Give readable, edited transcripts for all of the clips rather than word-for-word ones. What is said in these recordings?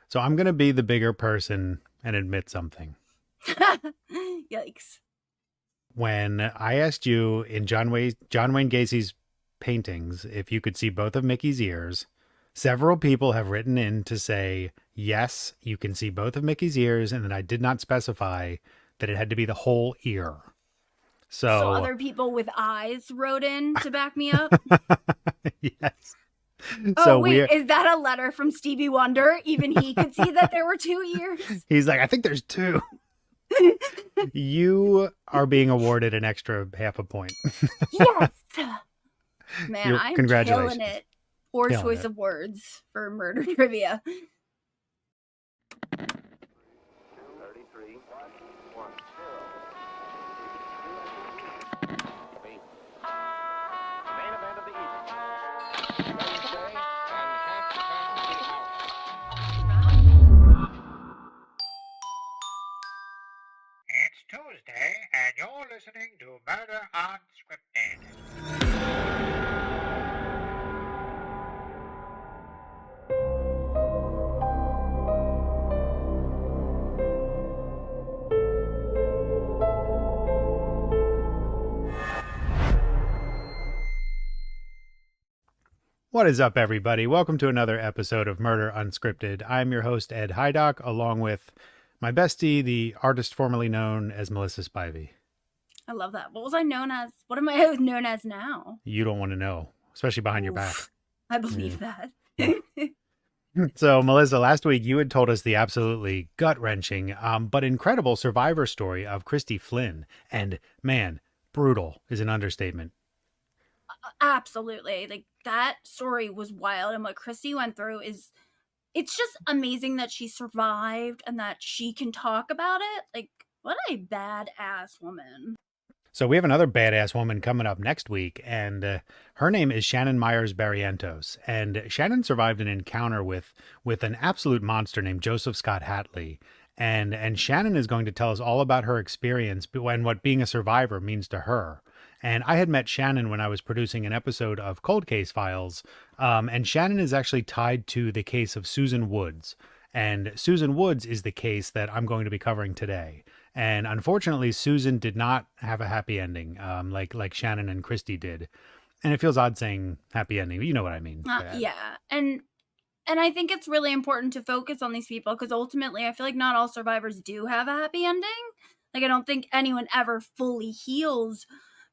So I'm going to be the bigger person and admit something. Yikes. When I asked you in John Wayne Gacy's paintings if you could see both of Mickey's ears, several people have written in to say, yes, you can see both of Mickey's ears, and that I did not specify that it had to be the whole ear. So So other people with eyes wrote in to back me up? yes. Oh, So wait, we're is that a letter from Stevie Wonder? Even he could see that there were 2 ears? he's like, I think there's two. You are being awarded an extra half a point. Yes! Man, I'm Congratulations. killing it. Poor Killing choice it. of words for murder trivia. 33, 1, 0. Main event of the evening. Wednesday and half past the hour. It's Tuesday, and you're listening to Murder Unscripted. What is up, everybody? Welcome to another episode of Murder Unscripted. I'm your host, Ed Hydock, along with my bestie, the artist formerly known as Melissa Spivey. I love that. What was I known as? What am I known as now? You don't want to know, especially behind your back. I believe that. So, Melissa, last week you had told us the absolutely gut-wrenching, but incredible survivor story of Christy Flynn. And man, brutal is an understatement. Absolutely. Like, that story was wild. And what Christy went through is, it's just amazing that she survived and that she can talk about it. Like, what a badass woman. So we have another badass woman coming up next week, and her name is Shannon Myers Barrientos. And Shannon survived an encounter with an absolute monster named Joseph Scott Hatley. And Shannon is going to tell us all about her experience and what being a survivor means to her. And I had met Shannon when I was producing an episode of Cold Case Files. And Shannon is actually tied to the case of Susan Woods. And Susan Woods is the case that I'm going to be covering today. And unfortunately, Susan did not have a happy ending, like Shannon and Christy did. And it feels odd saying happy ending, but you know what I mean. Yeah. And I think it's really important to focus on these people because ultimately I feel like not all survivors do have a happy ending. Like, I don't think anyone ever fully heals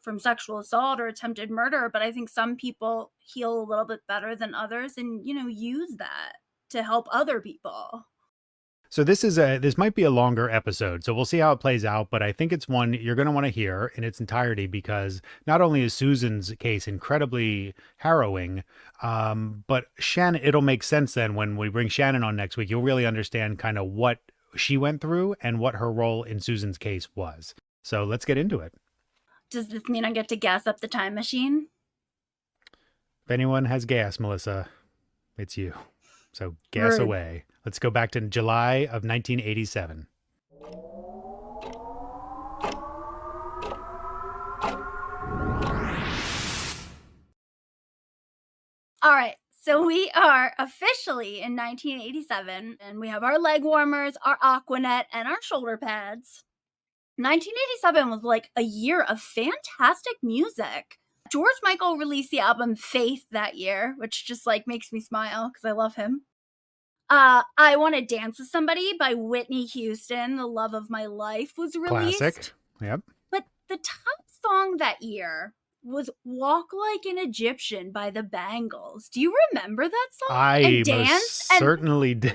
from sexual assault or attempted murder, but I think some people heal a little bit better than others and, use that to help other people. So this might be a longer episode, so we'll see how it plays out, but I think it's one you're going to want to hear in its entirety because not only is Susan's case incredibly harrowing, but Shannon, it'll make sense then when we bring Shannon on next week, you'll really understand kind of what she went through and what her role in Susan's case was. So let's get into it. Does this mean I get to gas up the time machine? If anyone has gas, Melissa, it's you. So gas away. Let's go back to July of 1987. All right. So we are officially in 1987, and we have our leg warmers, our Aquanet, and our shoulder pads. 1987 was like a year of fantastic music. George Michael released the album Faith that year, which just like makes me smile because I love him. I Want to Dance with Somebody by Whitney Houston, the love of my life, was released. Classic. Yep. But the top song that year was Walk Like an Egyptian by the Bangles. Do you remember that song? I certainly do.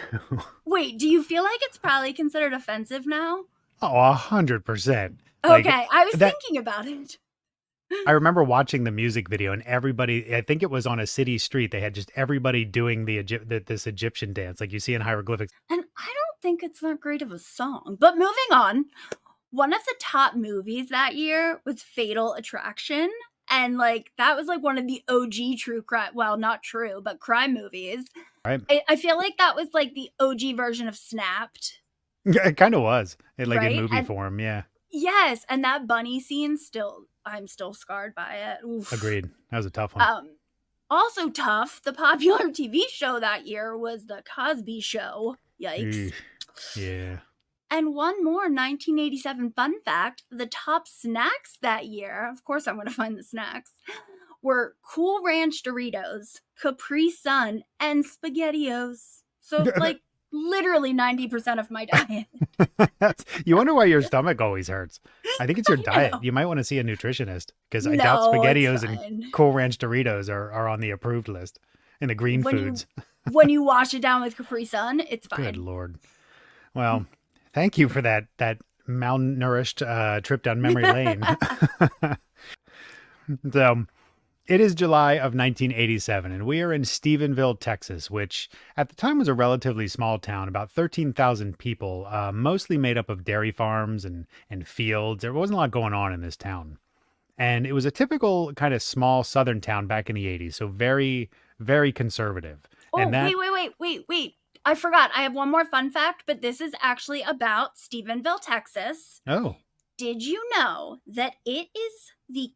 Wait, do you feel like it's probably considered offensive now? Oh, 100%. Okay, I was thinking about it. I remember watching the music video and everybody, I think it was on a city street, they had just everybody doing this Egyptian dance like you see in hieroglyphics. And I don't think it's that great of a song. But moving on, one of the top movies that year was Fatal Attraction. And like that was like one of the OG true crime, well, not true, but crime movies. Right. I feel like that was like the OG version of Snapped. Yeah, it kind of was. Like right? in movie form, yeah. Yes, and that bunny scene I'm still scarred by it. Oof. Agreed. That was a tough one. Also tough, the popular TV show that year was The Cosby Show. Yikes. Eesh. Yeah. And one more 1987 fun fact, the top snacks that year, of course I'm going to find the snacks, were Cool Ranch Doritos, Capri Sun, and SpaghettiOs. So, like, literally 90% of my diet. You wonder why your stomach always hurts. I think it's your I diet. know. You might want to see a nutritionist because I No, doubt it's SpaghettiOs fine. and Cool Ranch Doritos are on the approved list in the green foods. When you wash it down with Capri Sun, it's fine. Good Lord. Well, thank you for that malnourished trip down memory lane. So it is July of 1987, and we are in Stephenville, Texas, which at the time was a relatively small town, about 13,000 people, mostly made up of dairy farms and fields. There wasn't a lot going on in this town. And it was a typical kind of small southern town back in the 80s, so very, very conservative. Oh, and that, wait. I forgot. I have one more fun fact, but this is actually about Stephenville, Texas. Oh, Did you know that it is the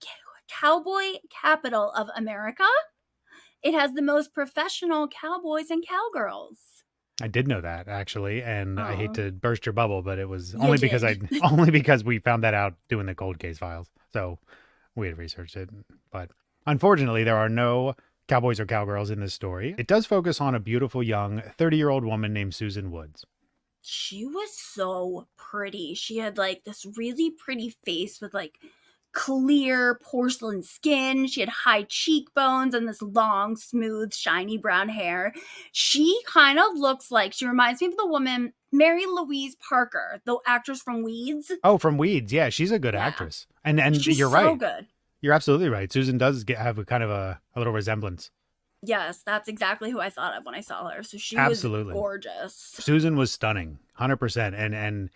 cowboy capital of America? It has the most professional cowboys and cowgirls. I did know that actually, and I hate to burst your bubble, but it was You only did. because only because we found that out doing the cold case files. So we had researched it, but unfortunately, there are no cowboys or cowgirls in this story. It does focus on a beautiful young 30-year-old woman named Susan Woods. She was so pretty. She had like this really pretty face with like clear porcelain skin. She had high cheekbones and this long, smooth, shiny brown hair. She kind of looks like, she reminds me of the woman, Mary Louise Parker, the actress from Weeds. Oh, from Weeds. Yeah, she's a good Yeah. actress. And She's you're so right. good. You're absolutely right. Susan does have a kind of a little resemblance. Yes, that's exactly who I thought of when I saw her. So she Absolutely. was gorgeous. Susan was stunning, 100%. And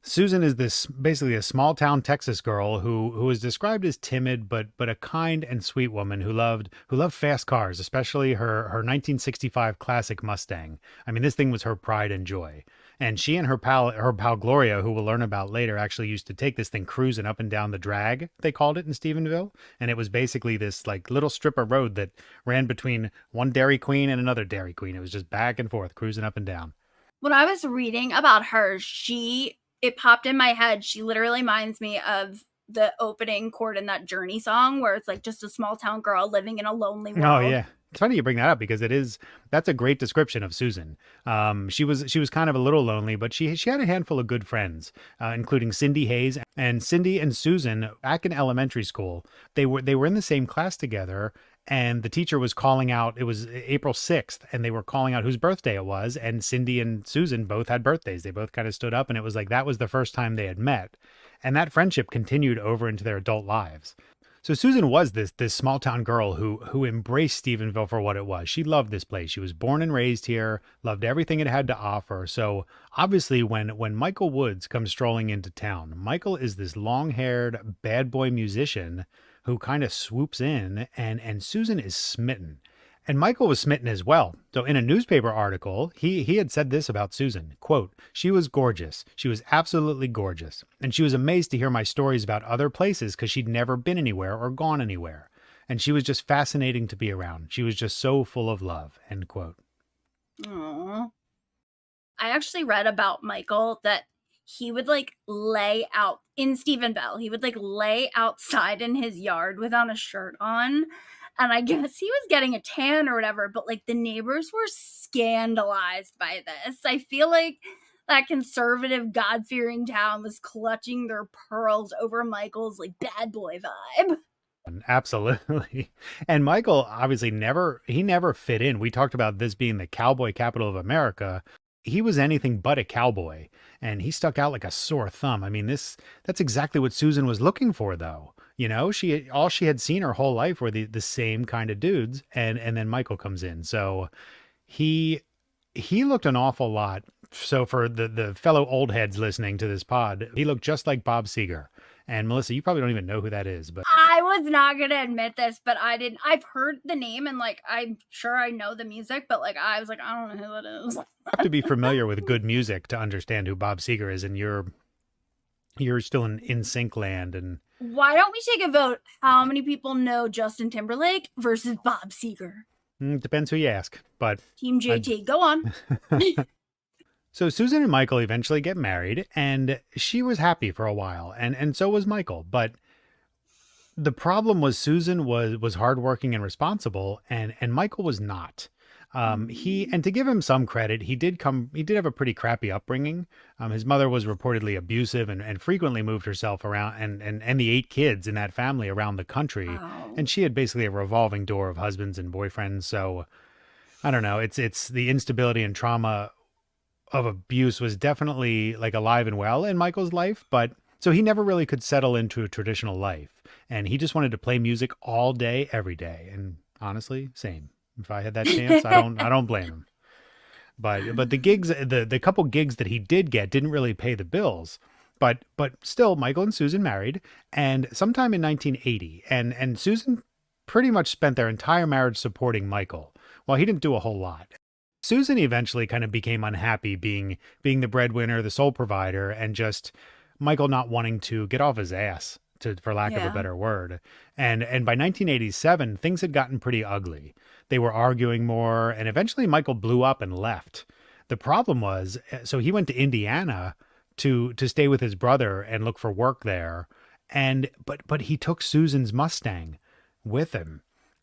Susan is this basically a small town Texas girl who is described as timid but a kind and sweet woman who loved fast cars, especially her 1965 classic Mustang. I mean, this thing was her pride and joy. And she and her pal Gloria, who we'll learn about later, actually used to take this thing cruising up and down the drag, they called it in Stephenville. And it was basically this like little strip of road that ran between one Dairy Queen and another Dairy Queen. It was just back and forth, cruising up and down. When I was reading about her, it popped in my head. She literally reminds me of the opening chord in that Journey song where it's like just a small town girl living in a lonely world. Oh, yeah. It's funny you bring that up because that's a great description of Susan. She was kind of a little lonely, but she had a handful of good friends, including Cindy Hayes. And Cindy and Susan, back in elementary school, they were in the same class together. And the teacher was calling out, it was April 6th, and they were calling out whose birthday it was. And Cindy and Susan both had birthdays. They both kind of stood up, and it was like that was the first time they had met. And that friendship continued over into their adult lives. So Susan was this small town girl who embraced Stephenville for what it was. She loved this place. She was born and raised here, loved everything it had to offer. So obviously when Michael Woods comes strolling into town, Michael is this long-haired bad boy musician who kind of swoops in, and Susan is smitten. And Michael was smitten as well. So in a newspaper article, he had said this about Susan, quote, "She was gorgeous. She was absolutely gorgeous. And she was amazed to hear my stories about other places because she'd never been anywhere or gone anywhere. And she was just fascinating to be around. She was just so full of love," end quote. Aww. I actually read about Michael that he would like lay out in Stephenville. He would like lay outside in his yard without a shirt on. And I guess he was getting a tan or whatever, but like the neighbors were scandalized by this. I feel like that conservative, God-fearing town was clutching their pearls over Michael's like bad boy vibe. Absolutely. And Michael obviously never fit in. We talked about this being the cowboy capital of America. He was anything but a cowboy, and he stuck out like a sore thumb. I mean, that's exactly what Susan was looking for, though. You know, all she had seen her whole life were the same kind of dudes, and then Michael comes in. So he looked an awful lot. So for the fellow old heads listening to this pod, he looked just like Bob Seger. And Melissa, you probably don't even know who that is, but I was not going to admit this, but I didn't. I've heard the name and like I'm sure I know the music, but like I was like, I don't know who that is. you have to be familiar with good music to understand who Bob Seger is, and you're still in sync land. And Why don't we take a vote? How many people know Justin Timberlake versus Bob Seger? depends who you ask, but Team JT, go on. So Susan and Michael eventually get married, and she was happy for a while, and so was Michael. But the problem was Susan was hardworking and responsible, and Michael was not. He and to give him some credit, he did have a pretty crappy upbringing. His mother was reportedly abusive and frequently moved herself around and the 8 kids in that family around the country. Wow. And she had basically a revolving door of husbands and boyfriends. So I don't know. It's the instability and trauma of abuse was definitely like alive and well in Michael's life, but so he never really could settle into a traditional life. And he just wanted to play music all day, every day. And honestly, same. If I had that chance, I don't blame him. But the couple gigs that he did get didn't really pay the bills. But still, Michael and Susan married, and sometime in 1980, and Susan pretty much spent their entire marriage supporting Michael. Well, he didn't do a whole lot. Susan eventually kind of became unhappy being the breadwinner, the sole provider, and just Michael not wanting to get off his ass, for lack of a Yeah. better word. And by 1987, things had gotten pretty ugly. They were arguing more, and eventually Michael blew up and left. The problem was, so he went to Indiana to stay with his brother and look for work there. And but he took Susan's Mustang with him.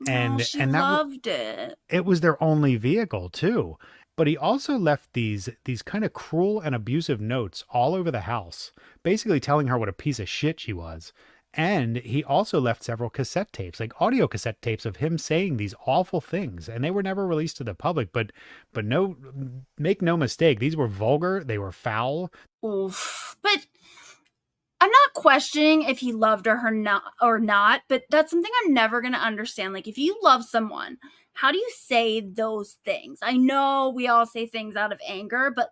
Oh, she And loved it. it was their only vehicle too. But he also left these kind of cruel and abusive notes all over the house, basically telling her what a piece of shit she was. And he also left several cassette tapes, like audio cassette tapes of him saying these awful things, and they were never released to the public. But no, make no mistake, these were vulgar, they were foul. Oof. But I'm not questioning if he loved her or not, but that's something I'm never going to understand. Like, if you love someone, how do you say those things? I know we all say things out of anger, but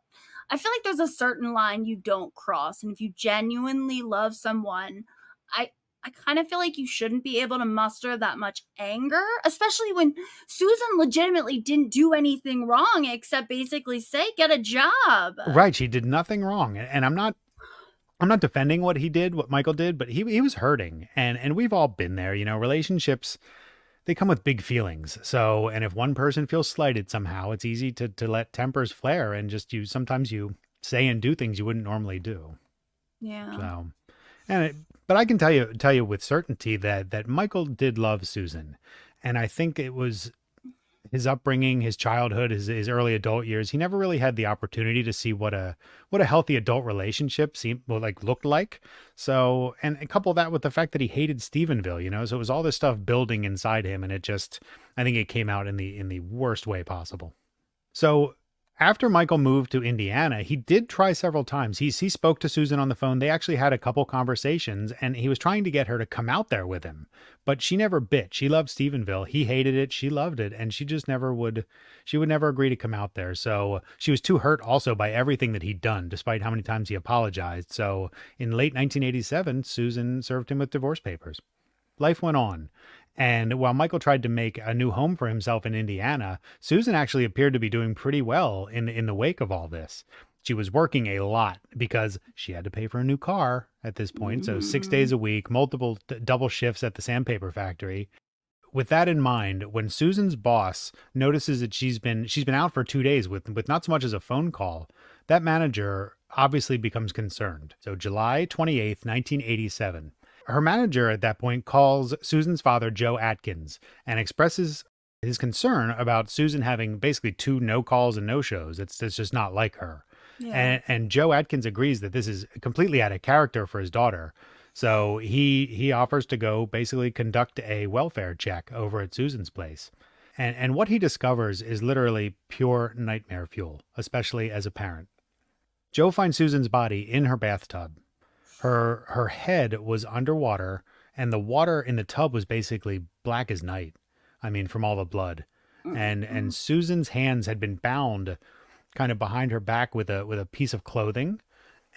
I feel like there's a certain line you don't cross. And if you genuinely love someone, I I kind of feel like you shouldn't be able to muster that much anger, especially when Susan legitimately didn't do anything wrong except basically say, get a job. Right, she did nothing wrong, and I'm not defending what Michael did, but he was hurting, and we've all been there. You know, relationships, they come with big feelings. So, and if one person feels slighted somehow, it's easy to let tempers flare and just sometimes you say and do things you wouldn't normally do. Yeah. So, but I can tell you with certainty that Michael did love Susan, and I think it was his upbringing, his childhood, his early adult years. He never really had the opportunity to see what a healthy adult relationship looked like. So, and couple that with the fact that he hated Stephenville, you know. So it was all this stuff building inside him, and I think it came out in the worst way possible. So after Michael moved to Indiana, he did try several times. He spoke to Susan on the phone. They actually had a couple conversations, and he was trying to get her to come out there with him. But she never bit. She loved Stephenville. He hated it. She loved it. And she just she would never agree to come out there. So she was too hurt also by everything that he'd done, despite how many times he apologized. So in late 1987, Susan served him with divorce papers. Life went on. And while Michael tried to make a new home for himself in Indiana, Susan actually appeared to be doing pretty well in the wake of all this. She was working a lot because she had to pay for a new car at this point. So 6 days a week, multiple double shifts at the sandpaper factory. With that in mind, when Susan's boss notices that she's been out for 2 days with not so much as a phone call, that manager obviously becomes concerned. So July 28th, 1987. Her manager at that point calls Susan's father, Joe Atkins, and expresses his concern about Susan having basically 2 no calls and no shows. It's just not like her. Yeah. And Joe Atkins agrees that this is completely out of character for his daughter. So he offers to go basically conduct a welfare check over at Susan's place. And what he discovers is literally pure nightmare fuel, especially as a parent. Joe finds Susan's body in her bathtub. Her head was underwater, and the water in the tub was basically black as night. I mean, from all the blood. And Susan's hands had been bound kind of behind her back with a piece of clothing,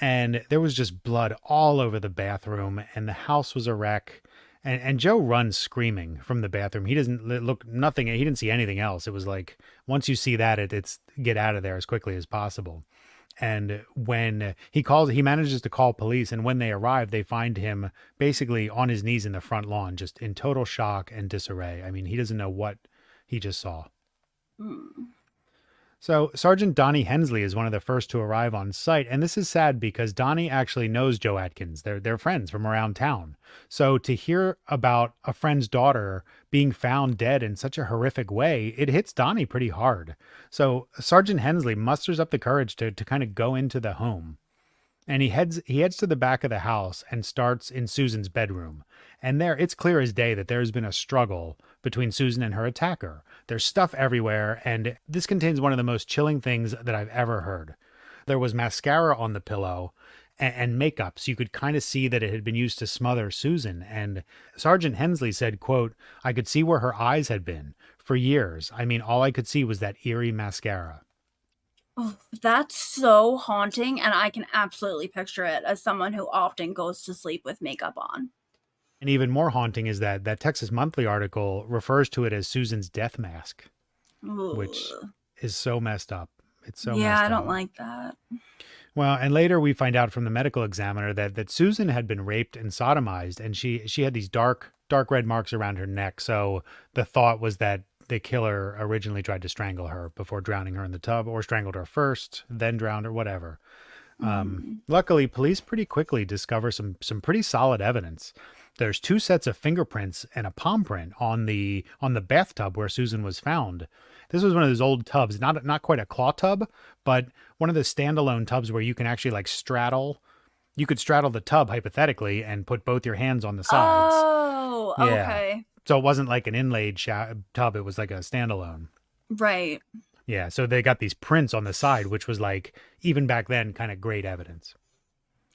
and there was just blood all over the bathroom, and the house was a wreck. And Joe runs screaming from the bathroom. He doesn't look nothing. He didn't see anything else. It was like, once you see that, it's get out of there as quickly as possible. And when he manages to call police, and when they arrive, they find him basically on his knees in the front lawn, just in total shock and disarray. I mean, he doesn't know what he just saw. So Sergeant Donnie Hensley is one of the first to arrive on site, and this is sad because Donnie actually knows Joe Atkins. They're friends from around town. So to hear about a friend's daughter being found dead in such a horrific way, it hits Donnie pretty hard. So Sergeant Hensley musters up the courage to kind of go into the home. And he heads to the back of the house and starts in Susan's bedroom. And there it's clear as day that there's been a struggle between Susan and her attacker. There's stuff everywhere, and this contains one of the most chilling things that I've ever heard. There was mascara on the pillow and makeup, so you could kind of see that it had been used to smother Susan. And Sergeant Hensley said, quote, "I could see where her eyes had been for years. I mean, all I could see was that eerie mascara." Oh, that's so haunting, and I can absolutely picture it as someone who often goes to sleep with makeup on. And even more haunting is that Texas Monthly article refers to it as Susan's death mask, which Ugh. is so messed up. It's so Yeah, messed I don't up. like that. Well, and later we find out from the medical examiner that Susan had been raped and sodomized, and she had these dark red marks around her neck. So the thought was that the killer originally tried to strangle her before drowning her in the tub, or strangled her first, then drowned her, whatever. Luckily, police pretty quickly discover some pretty solid evidence. There's 2 sets of fingerprints and a palm print on the bathtub where Susan was found. This was one of those old tubs, not quite a claw tub, but one of the standalone tubs where you can actually like straddle. You could straddle the tub hypothetically and put both your hands on the sides. Oh, Yeah. okay. So it wasn't like an inlaid tub, it was like a standalone. Right. Yeah, so they got these prints on the side, which was like, even back then, kind of great evidence.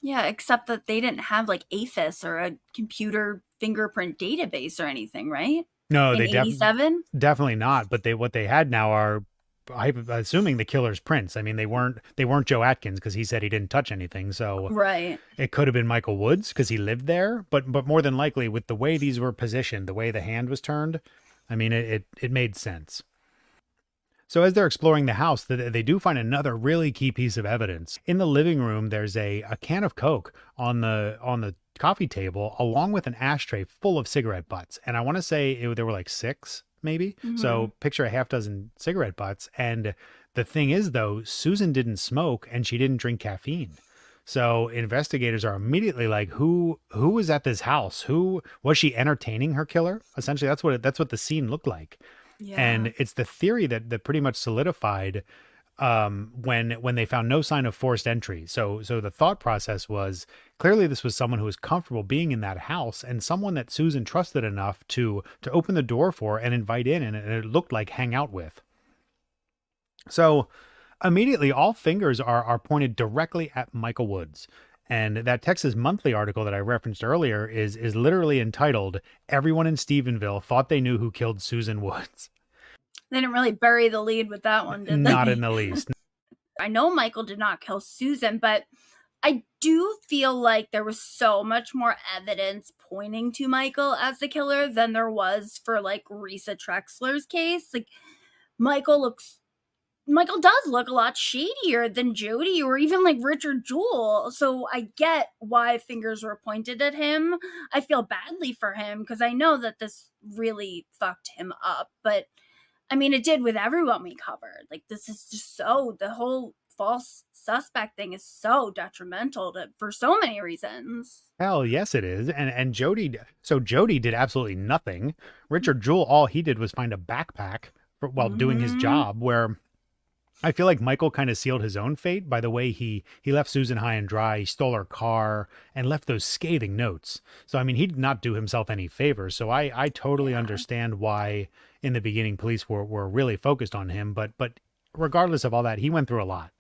Yeah, except that they didn't have like AFIS or a computer fingerprint database or anything, right? No, In they 87? definitely not. But what they had now are, I'm assuming, the killer's prints. I mean, they weren't Joe Atkins because he said he didn't touch anything. So Right. it could have been Michael Woods because he lived there. But more than likely, with the way these were positioned, the way the hand was turned, I mean, it made sense. So as they're exploring the house, they do find another really key piece of evidence. In the living room, there's a can of Coke on the coffee table, along with an ashtray full of cigarette butts. And I want to say there were like 6, maybe. So picture a half dozen cigarette butts. And the thing is, though, Susan didn't smoke and she didn't drink caffeine. So investigators are immediately like, who was at this house? Who was she entertaining her killer? Essentially, that's what the scene looked like. Yeah. And it's the theory that pretty much solidified when they found no sign of forced entry. So the thought process was, clearly this was someone who was comfortable being in that house and someone that Susan trusted enough to open the door for and invite in, and it looked like hang out with. So immediately all fingers are pointed directly at Michael Woods. And that Texas Monthly article that I referenced earlier is literally entitled, "Everyone in Stephenville Thought They Knew Who Killed Susan Woods." They didn't really bury the lead with that one, did they? Not in the least. I know Michael did not kill Susan, but I do feel like there was so much more evidence pointing to Michael as the killer than there was for like Risa Trexler's case. Like Michael does look a lot shadier than Jody or even like Richard Jewell. So I get why fingers were pointed at him. I feel badly for him because I know that this really fucked him up. But I mean, it did with everyone we covered. Like, this is just the whole false suspect thing is so detrimental for so many reasons. Hell yes, it is. And Jody did absolutely nothing. Richard Jewell, all he did was find a backpack while doing his job, where I feel like Michael kind of sealed his own fate by the way he left Susan high and dry. He stole her car and left those scathing notes. So, I mean, he did not do himself any favors. So I totally understand why in the beginning police were really focused on him. But regardless of all that, he went through a lot.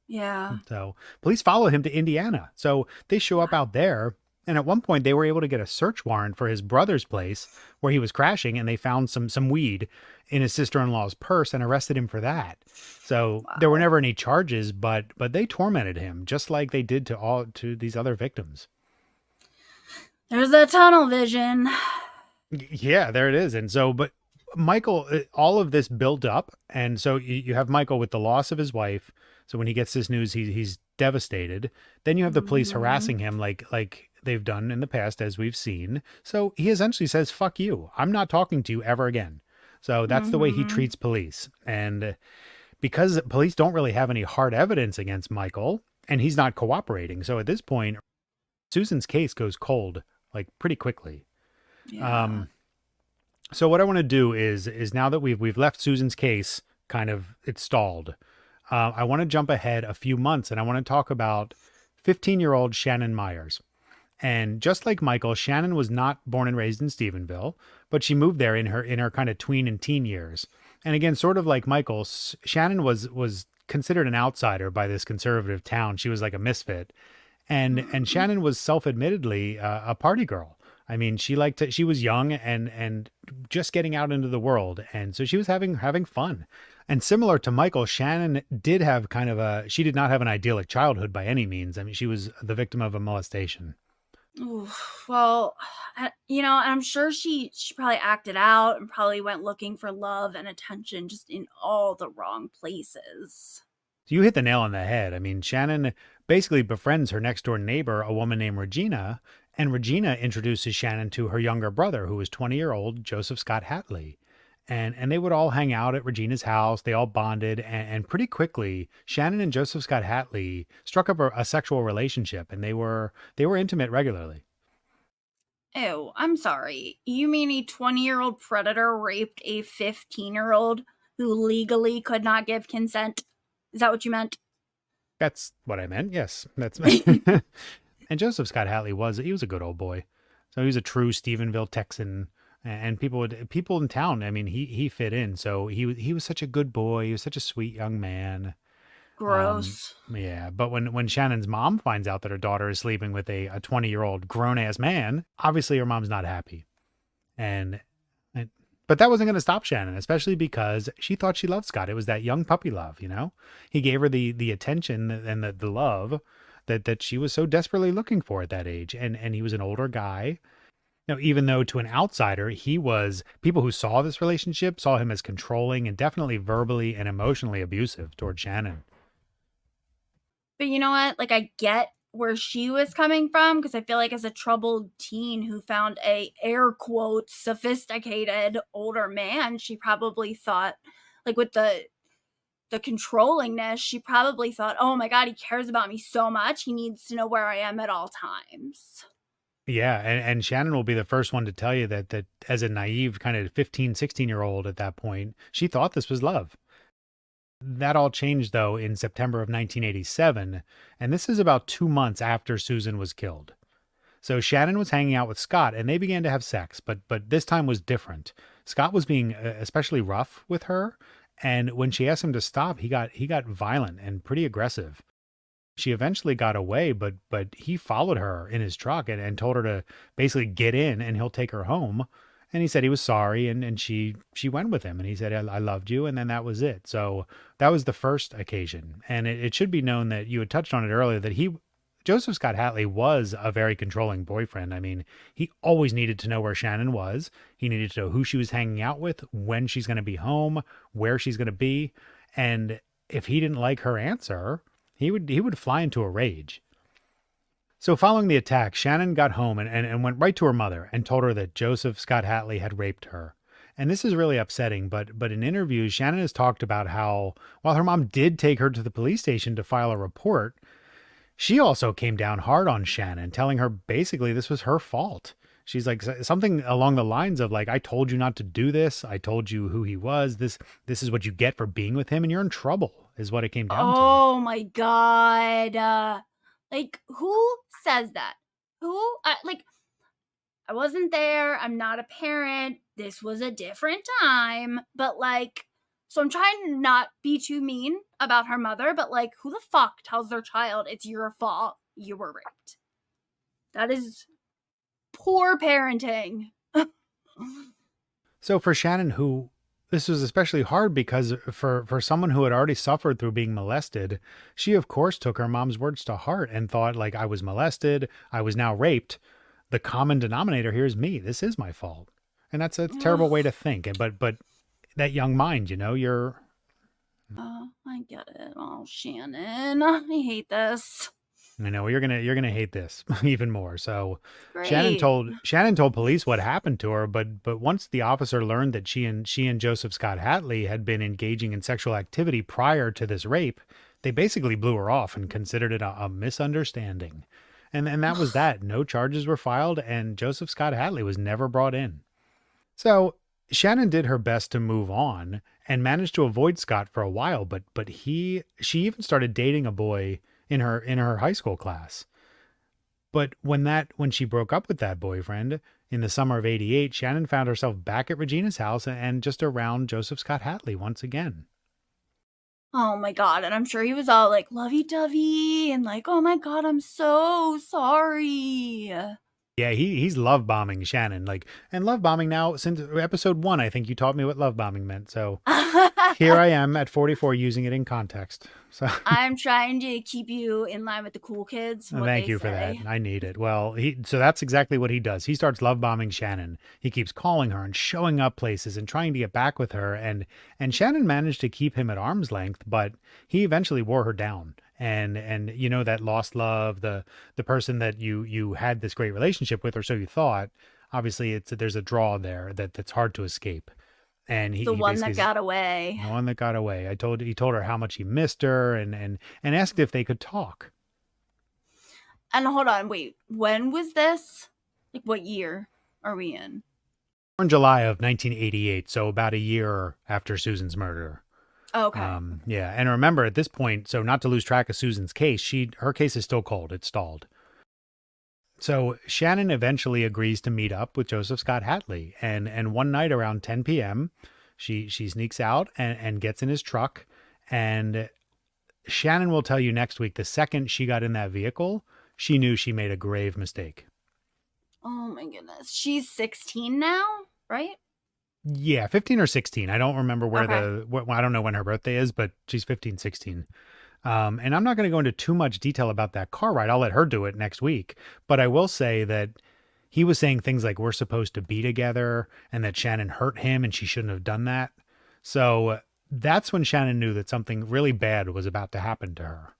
Yeah. So police follow him to Indiana. So they show up out there. And at one point, they were able to get a search warrant for his brother's place where he was crashing, and they found some weed in his sister-in-law's purse and arrested him for that. So there were never any charges, but they tormented him just like they did to these other victims. There's that tunnel vision. Yeah, there it is. And so, but Michael, all of this built up, and so you have Michael with the loss of his wife. So when he gets this news, he's devastated. Then you have the police harassing him like they've done in the past, as we've seen. So he essentially says, "Fuck you. I'm not talking to you ever again." So that's the way he treats police. And because police don't really have any hard evidence against Michael and he's not cooperating. So at this point, Susan's case goes cold like pretty quickly. Yeah. So what I want to do is now that we've left Susan's case kind of it's stalled. I want to jump ahead a few months and I want to talk about 15-year-old Shannon Myers. And just like Michael, Shannon was not born and raised in Stephenville, but she moved there in her kind of tween and teen years. And again, sort of like Michael, Shannon was considered an outsider by this conservative town. She was like a misfit, and Shannon was self-admittedly a party girl. I mean, she was young and just getting out into the world, and so she was having fun. And similar to Michael, Shannon did have she did not have an idyllic childhood by any means. I mean, she was the victim of a molestation. Ooh, well, I'm sure she probably acted out and probably went looking for love and attention just in all the wrong places. You hit the nail on the head. I mean, Shannon basically befriends her next door neighbor, a woman named Regina, and Regina introduces Shannon to her younger brother, who was 20-year-old Joseph Scott Hatley. And they would all hang out at Regina's house. They all bonded. And pretty quickly, Shannon and Joseph Scott Hatley struck up a sexual relationship, and they were intimate regularly. Ew, I'm sorry. You mean a 20-year-old predator raped a 15-year-old who legally could not give consent? Is that what you meant? That's what I meant. Yes, that's And Joseph Scott Hatley he was a good old boy. So he was a true Stephenville Texan. And people in town, I mean, he fit in. So he was such a good boy. He was such a sweet young man. Gross. Yeah. But when Shannon's mom finds out that her daughter is sleeping with a 20-year-old grown ass man, obviously her mom's not happy. But that wasn't going to stop Shannon, especially because she thought she loved Scott. It was that young puppy love, you know? He gave her the attention and the love that she was so desperately looking for at that age. And he was an older guy. Now, even though to an outsider, people who saw this relationship saw him as controlling and definitely verbally and emotionally abusive toward Shannon. But you know what? Like, I get where she was coming from, because I feel like as a troubled teen who found a air quote sophisticated older man, she probably thought, like, with the controllingness, she probably thought, oh my God, he cares about me so much. He needs to know where I am at all times. Yeah, and Shannon will be the first one to tell you that as a naive kind of 15, 16-year-old at that point, she thought this was love. That all changed, though, in September of 1987, and this is about 2 months after Susan was killed. So Shannon was hanging out with Scott, and they began to have sex, but this time was different. Scott was being especially rough with her, and when she asked him to stop, he got violent and pretty aggressive. She eventually got away, but he followed her in his truck and told her to basically get in and he'll take her home. And he said he was sorry, and she went with him, and he said, I loved you, and then that was it. So that was the first occasion. And it should be known that you had touched on it earlier that Joseph Scott Hatley was a very controlling boyfriend. I mean, he always needed to know where Shannon was. He needed to know who she was hanging out with, when she's going to be home, where she's going to be. And if he didn't like her answer, he would fly into a rage. So following the attack, Shannon got home and went right to her mother and told her that Joseph Scott Hatley had raped her. And this is really upsetting, but in interviews, Shannon has talked about how, while her mom did take her to the police station to file a report, she also came down hard on Shannon, telling her basically this was her fault. She's like something along the lines of like, I told you not to do this. I told you who he was. This is what you get for being with him, and you're in trouble, is what it came down to. Oh my God. Like, who says that? I wasn't there. I'm not a parent. This was a different time. But so I'm trying to not be too mean about her mother, but who the fuck tells their child it's your fault you were raped? That is poor parenting. So for Shannon, this was especially hard because for someone who had already suffered through being molested, she of course took her mom's words to heart and thought I was molested, I was now raped. The common denominator here is me. This is my fault. And that's a terrible way to think. But that young mind, Oh, I get it. Oh, Shannon, I hate this. I know you're gonna hate this even more. So Great. Shannon told police what happened to her, but once the officer learned that she and Joseph Scott Hatley had been engaging in sexual activity prior to this rape, they basically blew her off and considered it a misunderstanding. And that was that. No charges were filed, and Joseph Scott Hatley was never brought in. So Shannon did her best to move on and managed to avoid Scott for a while, but she even started dating a boy in her high school class. But when she broke up with that boyfriend in the summer of '88, Shannon found herself back at Regina's house and just around Joseph Scott Hatley once again. Oh my god, and I'm sure he was all like lovey-dovey and like, "Oh my god, I'm so sorry." Yeah, he's love bombing Shannon, like, and love bombing now since episode 1. I think you taught me what love bombing meant. So here I am at 44 using it in context. So I'm trying to keep you in line with the cool kids. What thank they you for that. say. I need it. Well, so that's exactly what he does. He starts love bombing Shannon. He keeps calling her and showing up places and trying to get back with her. And Shannon managed to keep him at arm's length, but he eventually wore her down. And you know, that lost love, the person that you had this great relationship with, or so you thought. Obviously, there's a draw there that's hard to escape. And The he one basically that got away. the one that got away. He told her how much he missed her and asked if they could talk. And hold on, wait. When was this? Like, what year are we in? In July of 1988, so about a year after Susan's murder. Oh, okay. Yeah, and remember at this point, so not to lose track of Susan's case, her case is still cold. It's stalled. So Shannon eventually agrees to meet up with Joseph Scott Hatley, and one night around 10 p.m., she sneaks out and gets in his truck, and Shannon will tell you next week, the second she got in that vehicle, she knew she made a grave mistake. Oh my goodness. She's 16 now, right? Yeah, 15 or 16. I don't remember where Okay. I don't know when her birthday is, but she's 15, 16. And I'm not going to go into too much detail about that car ride. I'll let her do it next week. But I will say that he was saying things like we're supposed to be together and that Shannon hurt him and she shouldn't have done that. So that's when Shannon knew that something really bad was about to happen to her.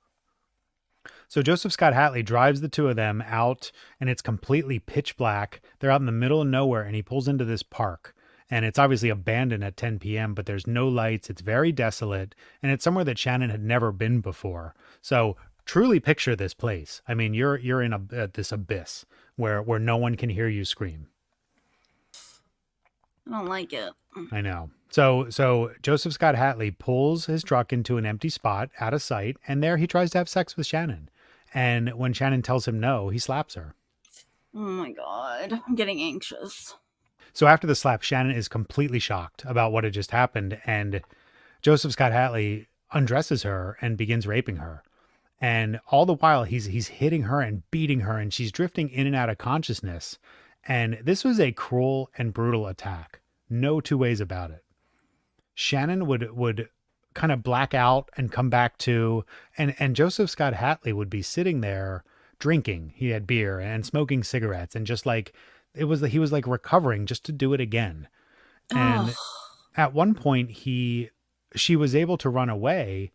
So Joseph Scott Hatley drives the two of them out, and it's completely pitch black. They're out in the middle of nowhere, and he pulls into this park. And it's obviously abandoned at 10 p.m., but there's no lights. It's very desolate, and it's somewhere that Shannon had never been before. So truly picture this place. I mean, you're in this abyss where no one can hear you scream. I don't like it. I know. So Joseph Scott Hatley pulls his truck into an empty spot out of sight, and there he tries to have sex with Shannon. And when Shannon tells him no, he slaps her. Oh my god. I'm getting anxious. So after the slap, Shannon is completely shocked about what had just happened, and Joseph Scott Hatley undresses her and begins raping her. And all the while, he's hitting her and beating her, and she's drifting in and out of consciousness. And this was a cruel and brutal attack. No two ways about it. Shannon would kind of black out and come back to, and Joseph Scott Hatley would be sitting there drinking. He had beer and smoking cigarettes, and just like he was like recovering just to do it again. And Ugh. at one point she was able to run away,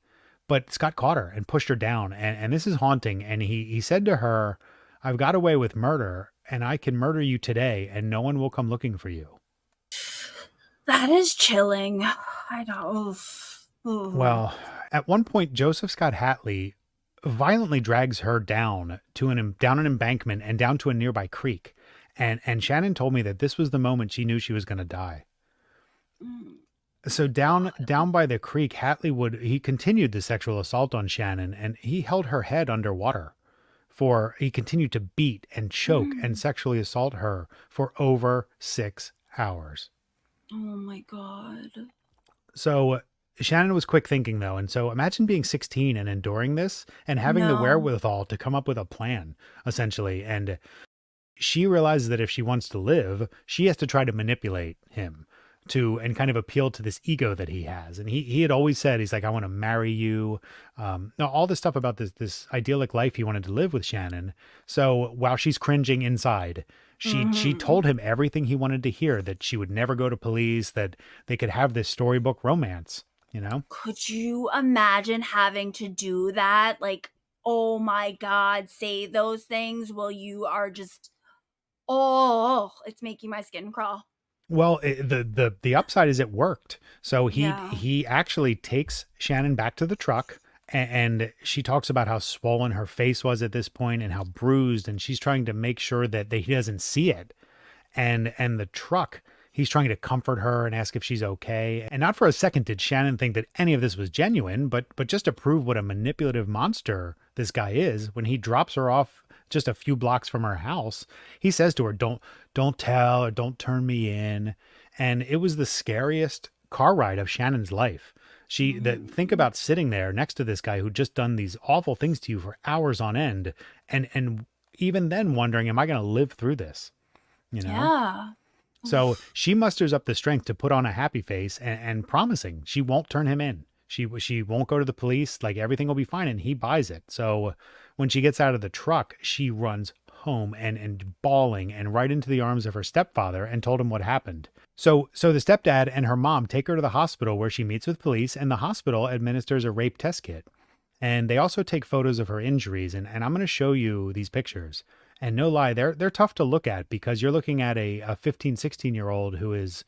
but Scott caught her and pushed her down. And this is haunting. And he said to her, "I've got away with murder, and I can murder you today, and no one will come looking for you." That is chilling. I don't. Oof. Well, at one point, Joseph Scott Hatley violently drags her down down an embankment and down to a nearby creek. And Shannon told me that this was the moment she knew she was going to die. Mm. So down by the creek, he continued the sexual assault on Shannon, and he held her head underwater. He continued to beat and choke and sexually assault her for over 6 hours. Oh my god. So Shannon was quick thinking, though. And so imagine being 16 and enduring this and having the No. wherewithal to come up with a plan, essentially. And she realizes that if she wants to live, she has to try to manipulate him and kind of appeal to this ego that he has. And he had always said, he's like, "I want to marry you." All this stuff about this idyllic life he wanted to live with Shannon. So while she's cringing inside, she told him everything he wanted to hear, that she would never go to police, that they could have this storybook romance, you know? Could you imagine having to do that? Like, oh my God, say those things while you are just, oh, it's making my skin crawl. Well, the upside is it worked. So Yeah. he actually takes Shannon back to the truck, and she talks about how swollen her face was at this point and how bruised, and she's trying to make sure that he doesn't see it. And the truck, he's trying to comfort her and ask if she's okay. And not for a second did Shannon think that any of this was genuine, but just to prove what a manipulative monster this guy is, when he drops her off just a few blocks from her house, he says to her, don't tell, or don't turn me in. And it was the scariest car ride of Shannon's life. Think about sitting there next to this guy who just done these awful things to you for hours on end, and even then wondering, am I going to live through this? Yeah. So she musters up the strength to put on a happy face and promising she won't turn him in. She won't go to the police, like everything will be fine, and he buys it. So when she gets out of the truck, she runs home and bawling and right into the arms of her stepfather and told him what happened. So the stepdad and her mom take her to the hospital where she meets with police, and the hospital administers a rape test kit. And they also take photos of her injuries, and I'm going to show you these pictures. And no lie, they're tough to look at because you're looking at a 15, 16-year-old who is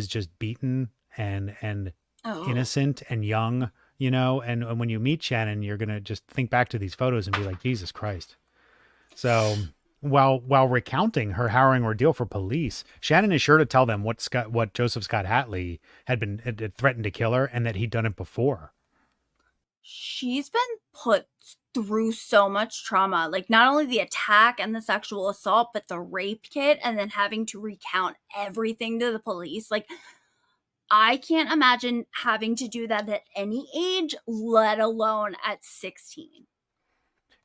just beaten and innocent and young, and when you meet Shannon, you're going to just think back to these photos and be like, Jesus Christ. So while recounting her harrowing ordeal for police, Shannon is sure to tell them what Joseph Scott Hatley had threatened to kill her and that he'd done it before. She's been put through so much trauma, like not only the attack and the sexual assault, but the rape kit, and then having to recount everything to the police. Like, I can't imagine having to do that at any age, let alone at 16.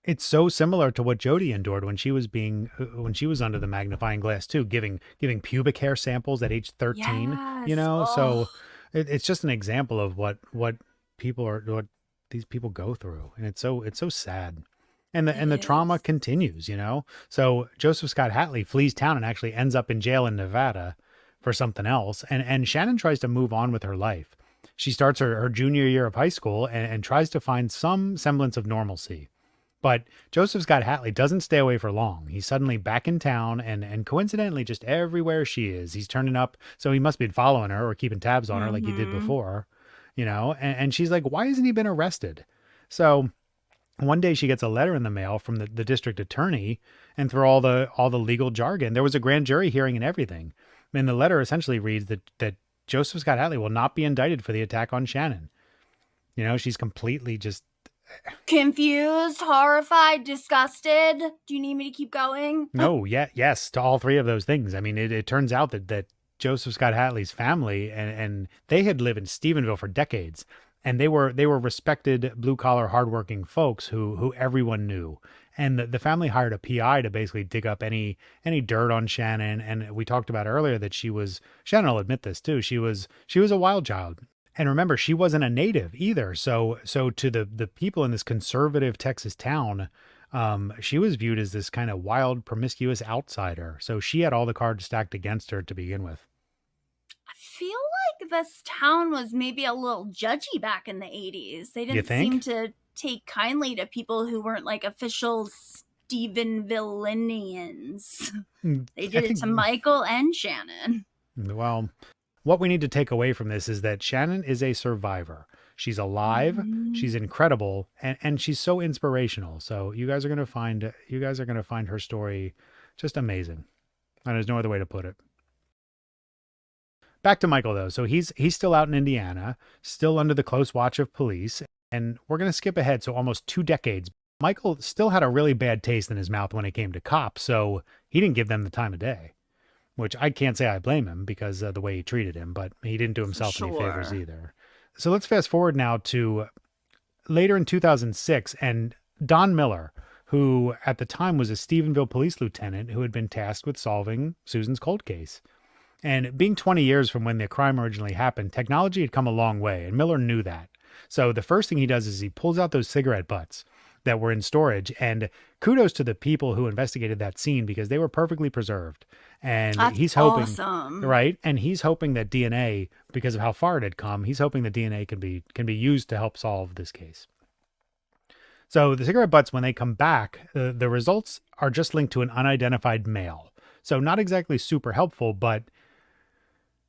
It's so similar to what Jodi endured when she was under the magnifying glass too, giving pubic hair samples at age 13. Yes. So it's just an example of what these people go through, and it's so sad. And the trauma continues, So Joseph Scott Hatley flees town and actually ends up in jail in Nevada for something else. And Shannon tries to move on with her life. She starts her junior year of high school and tries to find some semblance of normalcy. But Joseph Scott Hatley doesn't stay away for long. He's suddenly back in town, and coincidentally, just everywhere she is, he's turning up. So he must be following her or keeping tabs on her like he did before, and she's like, why hasn't he been arrested? So one day she gets a letter in the mail from the district attorney, and through all the legal jargon, there was a grand jury hearing and everything. And the letter essentially reads that Joseph Scott Hatley will not be indicted for the attack on Shannon. She's completely just confused, horrified, disgusted. Do you need me to keep going? No, yes, to all three of those things. I mean, it turns out that Joseph Scott Hatley's family and they had lived in Stephenville for decades, and they were respected blue collar hardworking folks who everyone knew. And the family hired a PI to basically dig up any dirt on Shannon. And we talked about earlier that Shannon will admit this too. She was a wild child. And remember, she wasn't a native either. So to the people in this conservative Texas town, she was viewed as this kind of wild, promiscuous outsider. So she had all the cards stacked against her to begin with. I feel like this town was maybe a little judgy back in the 80s. They didn't seem to take kindly to people who weren't like official Stephenvillians. They did it to Michael and Shannon. Well, what we need to take away from this is that Shannon is a survivor. She's alive. She's incredible, and she's so inspirational. So you guys are going to find her story just amazing. And there's no other way to put it. Back to Michael though. So he's still out in Indiana, still under the close watch of police, and we're going to skip ahead. So almost 2 decades. Michael still had a really bad taste in his mouth when it came to cops, so he didn't give them the time of day. Which I can't say I blame him because of the way he treated him, but he didn't do himself any favors either. So let's fast forward now to later in 2006, and Don Miller, who at the time was a Stephenville police lieutenant who had been tasked with solving Susan's cold case. And being 20 years from when the crime originally happened, technology had come a long way, and Miller knew that. So the first thing he does is he pulls out those cigarette butts that were in storage, and kudos to the people who investigated that scene because they were perfectly preserved. And he's hoping, awesome. Right? And he's hoping that DNA, because of how far it had come, he's hoping that DNA can be used to help solve this case. So the cigarette butts, when they come back, the results are just linked to an unidentified male. So not exactly super helpful, but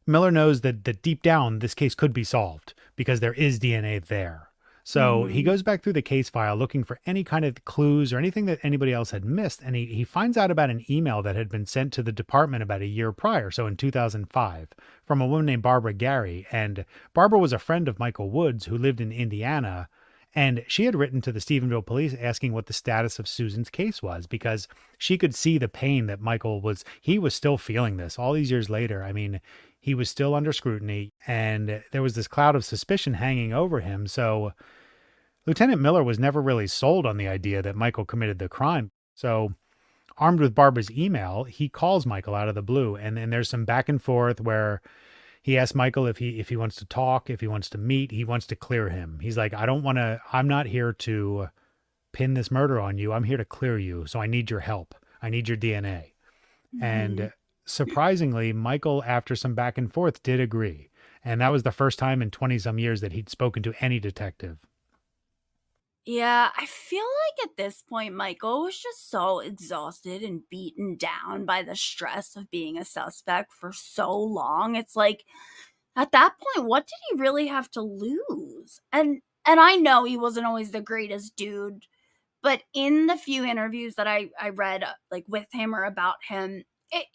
Miller knows that deep down, this case could be solved because there is DNA there. So he goes back through the case file looking for any kind of clues or anything that anybody else had missed. And he finds out about an email that had been sent to the department about a year prior, so in 2005, from a woman named Barbara Gary. And Barbara was a friend of Michael Woods who lived in Indiana. And she had written to the Stephenville police asking what the status of Susan's case was, because she could see the pain that he was still feeling this all these years later. I mean, he was still under scrutiny, and there was this cloud of suspicion hanging over him. So Lieutenant Miller was never really sold on the idea that Michael committed the crime. So armed with Barbara's email, he calls Michael out of the blue. And then there's some back and forth where he asks Michael if he wants to talk, if he wants to meet, he wants to clear him. He's like, I'm not here to pin this murder on you. I'm here to clear you. So I need your help. I need your DNA. And surprisingly, Michael, after some back and forth, did agree. And that was the first time in 20 some years that he'd spoken to any detective. Yeah, I feel like at this point, Michael was just so exhausted and beaten down by the stress of being a suspect for so long. It's like, at that point, what did he really have to lose? And I know he wasn't always the greatest dude, but in the few interviews that I read, like with him or about him,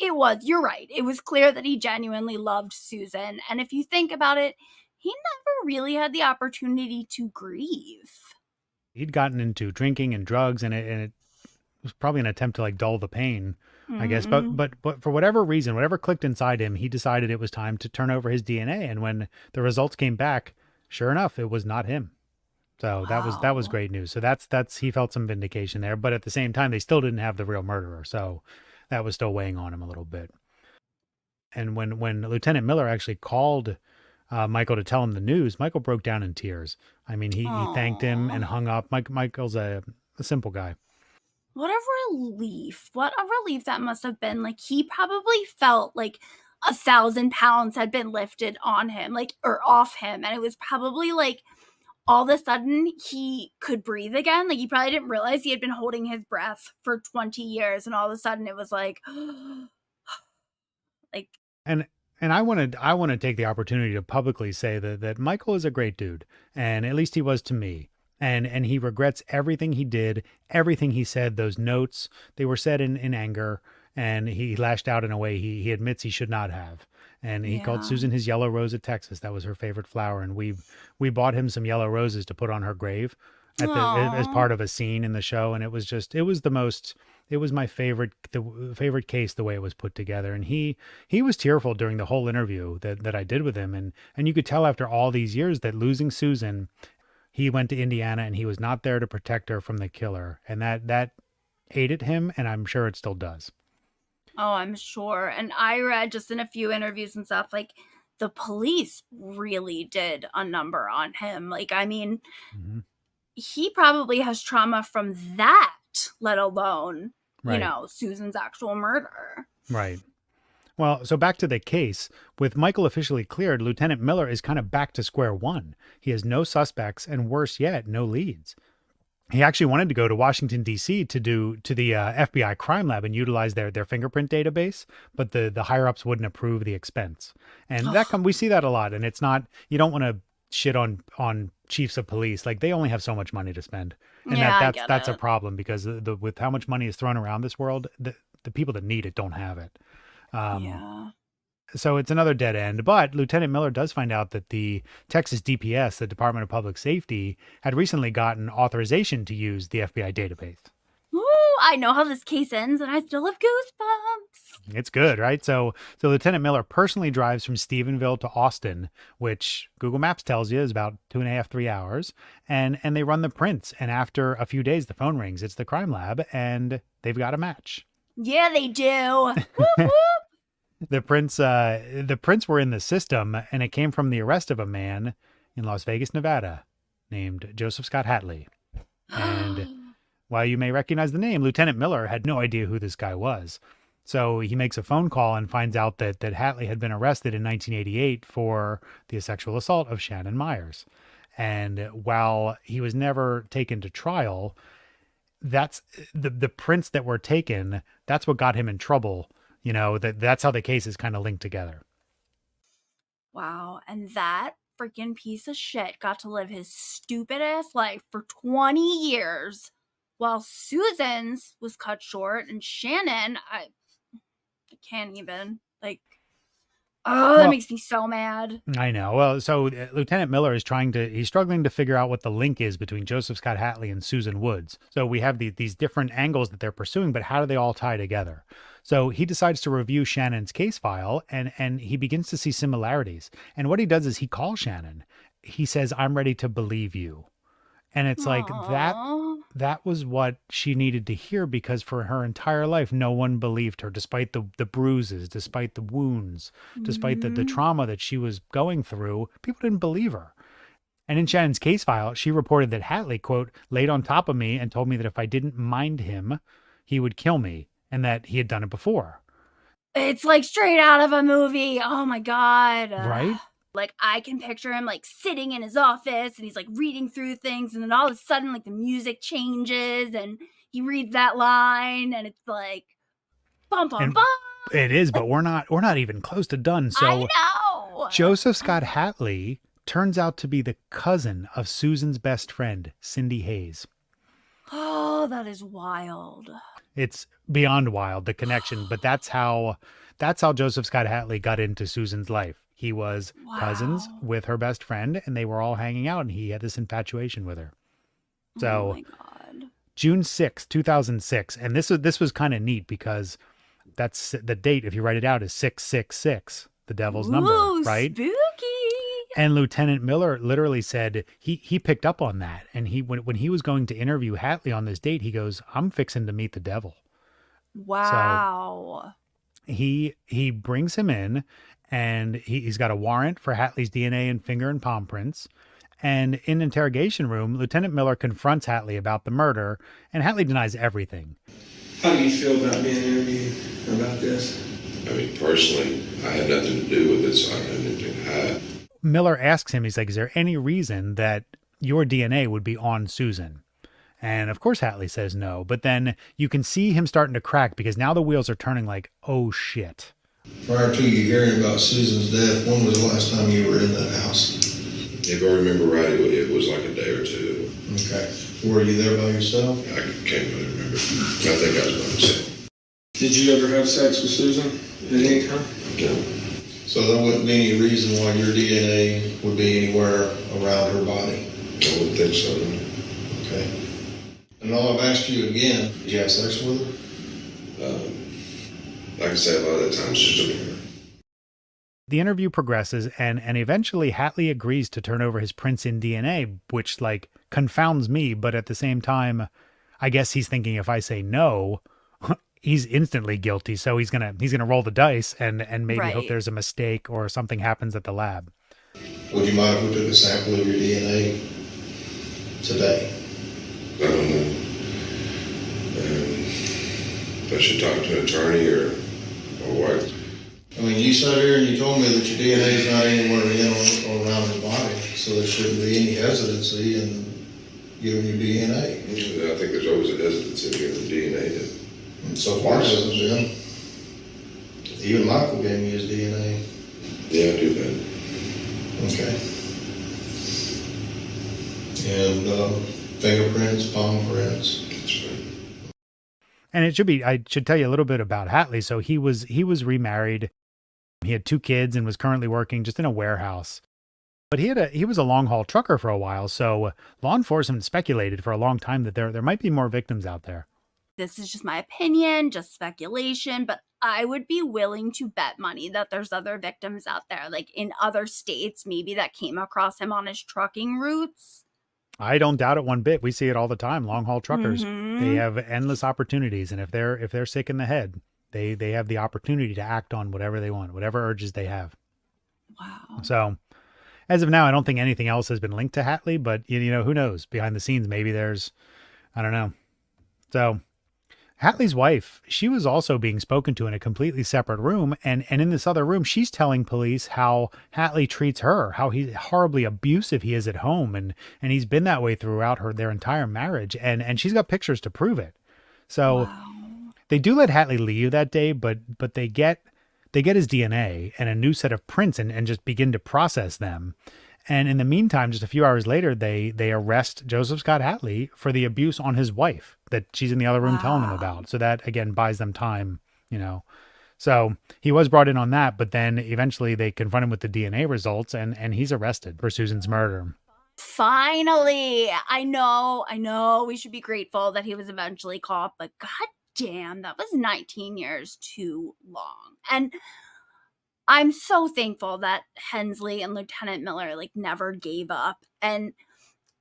you're right. It was clear that he genuinely loved Susan. And if you think about it, he never really had the opportunity to grieve. He'd gotten into drinking and drugs, and it was probably an attempt to like dull the pain, I guess. But for whatever reason, whatever clicked inside him, he decided it was time to turn over his DNA. And when the results came back, sure enough, it was not him. So that was great news. So that's he felt some vindication there. But at the same time, they still didn't have the real murderer. So that was still weighing on him a little bit. And when Lieutenant Miller actually called Michael to tell him the news, Michael broke down in tears. I mean, he thanked him and hung up. Michael's a simple guy. What a relief. What a relief that must have been. Like, he probably felt like 1,000 pounds had been lifted on him, like, or off him. And it was probably like all of a sudden he could breathe again. Like, he probably didn't realize he had been holding his breath for 20 years. And all of a sudden it was like, like, And I want to take the opportunity to publicly say that Michael is a great dude, and at least he was to me. And he regrets everything he did, everything he said. Those notes, they were said in anger, and he lashed out in a way he admits he should not have. And he called Susan his yellow rose of Texas. That was her favorite flower, and we bought him some yellow roses to put on her grave as part of a scene in the show. And it was my favorite case, the way it was put together. And he was tearful during the whole interview that I did with him. And you could tell after all these years that losing Susan, he went to Indiana and he was not there to protect her from the killer. And that ate at him, and I'm sure it still does. Oh, I'm sure. And I read just in a few interviews and stuff, like, the police really did a number on him. Like, I mean, he probably has trauma from that, let alone, Right. Susan's actual murder. Right. Well, so back to the case. With Michael officially cleared, Lieutenant Miller is kind of back to square one. He has no suspects, and worse yet, no leads. He actually wanted to go to Washington, D.C. to the FBI crime lab and utilize their fingerprint database, but the higher ups wouldn't approve the expense. And we see that a lot. And it's not, you don't want to shit on chiefs of police. Like, they only have so much money to spend. And that's a problem, because with how much money is thrown around this world, the people that need it don't have it. So it's another dead end. But Lieutenant Miller does find out that the Texas DPS, the Department of Public Safety, had recently gotten authorization to use the FBI database. Ooh, I know how this case ends, and I still have goosebumps. It's good, right? So Lieutenant Miller personally drives from Stephenville to Austin, which Google Maps tells you is about 2.5, 3 hours. And they run the prints. And after a few days, the phone rings. It's the crime lab, and they've got a match. Yeah, they do. Whoop, whoop. The prints were in the system, and it came from the arrest of a man in Las Vegas, Nevada, named Joseph Scott Hatley. And while you may recognize the name, Lieutenant Miller had no idea who this guy was. So he makes a phone call and finds out that Hatley had been arrested in 1988 for the sexual assault of Shannon Myers. And while he was never taken to trial, that's the prints that were taken. That's what got him in trouble. That's how the case is kind of linked together. Wow. And that freaking piece of shit got to live his stupid ass life for 20 years while Susan's was cut short, and Shannon, I can't even. That makes me so mad. I know. Well, so Lieutenant Miller is he's struggling to figure out what the link is between Joseph Scott Hatley and Susan Woods. So we have these different angles that they're pursuing, but how do they all tie together? So he decides to review Shannon's case file, and he begins to see similarities. And what he does is he calls Shannon. He says, "I'm ready to believe you." And it's like that was what she needed to hear, because for her entire life, no one believed her, despite the bruises, despite the wounds, despite the trauma that she was going through. People didn't believe her. And in Shannon's case file, she reported that Hatley, quote, laid on top of me and told me that if I didn't mind him, he would kill me, and that he had done it before. It's like straight out of a movie. Oh my God. Right? Like, I can picture him, like, sitting in his office, and he's, like, reading through things, and then all of a sudden, like, the music changes, and he reads that line, and it's like, bum, bum, bum. It is, but we're not even close to done. So I know. Joseph Scott Hatley turns out to be the cousin of Susan's best friend, Cindy Hayes. Oh, that is wild. It's beyond wild, the connection, but that's how Joseph Scott Hatley got into Susan's life. He was cousins with her best friend, and they were all hanging out, and he had this infatuation with her. So, oh my God. June 6, 2006, and this was kind of neat, because that's the date, if you write it out, is 666, the devil's number, right? Spooky. And Lieutenant Miller literally said he picked up on that, and when he was going to interview Hatley on this date, he goes, "I'm fixing to meet the devil." Wow. So he brings him in, and he's got a warrant for Hatley's DNA and finger and palm prints. And in the interrogation room, Lieutenant Miller confronts Hatley about the murder, and Hatley denies everything. How do you feel about being interviewed about this? I mean, personally, I had nothing to do with it, so I don't have anything to hide. Miller asks him, he's like, "Is there any reason that your DNA would be on Susan?" And of course Hatley says no, but then you can see him starting to crack, because now the wheels are turning like, oh shit. Prior to you hearing about Susan's death, when was the last time you were in that house? If I remember right, it was like a day or two. Okay. Were you there by yourself? I can't really remember. I think I was by myself. Did you ever have sex with Susan at any time? No. So there wouldn't be any reason why your DNA would be anywhere around her body? I wouldn't think so. Okay. And I've asked you again, did you have sex with her? Like I said, a lot of the times it's just a mirror. The interview progresses, and eventually Hatley agrees to turn over his prints in DNA, which like confounds me, but at the same time, I guess he's thinking if I say no, he's instantly guilty, so he's gonna roll the dice and maybe hope there's a mistake or something happens at the lab. Would you mind if we took a sample of your DNA today? I don't know. I should talk to an attorney or what? I mean, you sat here and you told me that your DNA is not anywhere in or around his body, so there shouldn't be any hesitancy in giving your DNA. I think there's always a hesitancy in giving DNA. And so far, it hasn't been. Even Michael gave me his DNA. Yeah, I do that. Okay. And fingerprints, palm prints. That's right. And I should tell you a little bit about Hatley. So he was remarried. He had 2 kids and was currently working just in a warehouse. But he was a long haul trucker for a while. So law enforcement speculated for a long time that there might be more victims out there. This is just my opinion, just speculation, but I would be willing to bet money that there's other victims out there, like in other states, maybe that came across him on his trucking routes. I don't doubt it one bit. We see it all the time. Long haul truckers, Mhm. they have endless opportunities. And if they're sick in the head, they have the opportunity to act on whatever they want, whatever urges they have. Wow. So as of now, I don't think anything else has been linked to Hatley, but you know, who knows? Behind the scenes, maybe there's, I don't know. So Hatley's wife, she was also being spoken to in a completely separate room. And in this other room, she's telling police how Hatley treats her, how he's horribly abusive he is at home. And he's been that way throughout their entire marriage. And she's got pictures to prove it. So they do let Hatley leave that day, but they get his DNA and a new set of prints and just begin to process them. And in the meantime, just a few hours later, they arrest Joseph Scott Hatley for the abuse on his wife that she's in the other room telling them about. So that, again, buys them time, So he was brought in on that, but then eventually they confront him with the DNA results, and he's arrested for Susan's murder. Finally, I know we should be grateful that he was eventually caught, but god damn, that was 19 years too long. And I'm so thankful that Hensley and Lieutenant Miller never gave up. And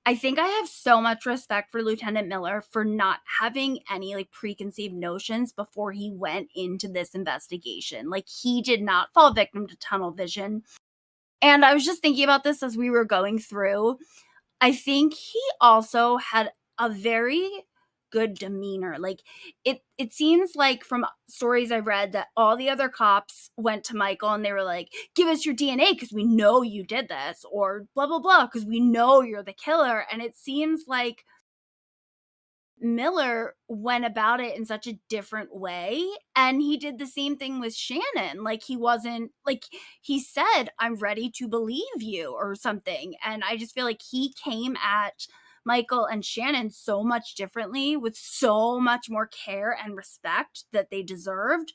I think I have so much respect for Lieutenant Miller for not having any preconceived notions before he went into this investigation. He did not fall victim to tunnel vision. And I was just thinking about this as we were going through. I think he also had a very good demeanor. It seems like from stories I've read that all the other cops went to Michael and they were like, give us your DNA because we know you did this, or blah, blah, blah, because we know you're the killer. And it seems like Miller went about it in such a different way, and he did the same thing with Shannon. He wasn't he said, I'm ready to believe you or something. And I just feel like he came at Michael and Shannon so much differently with so much more care and respect that they deserved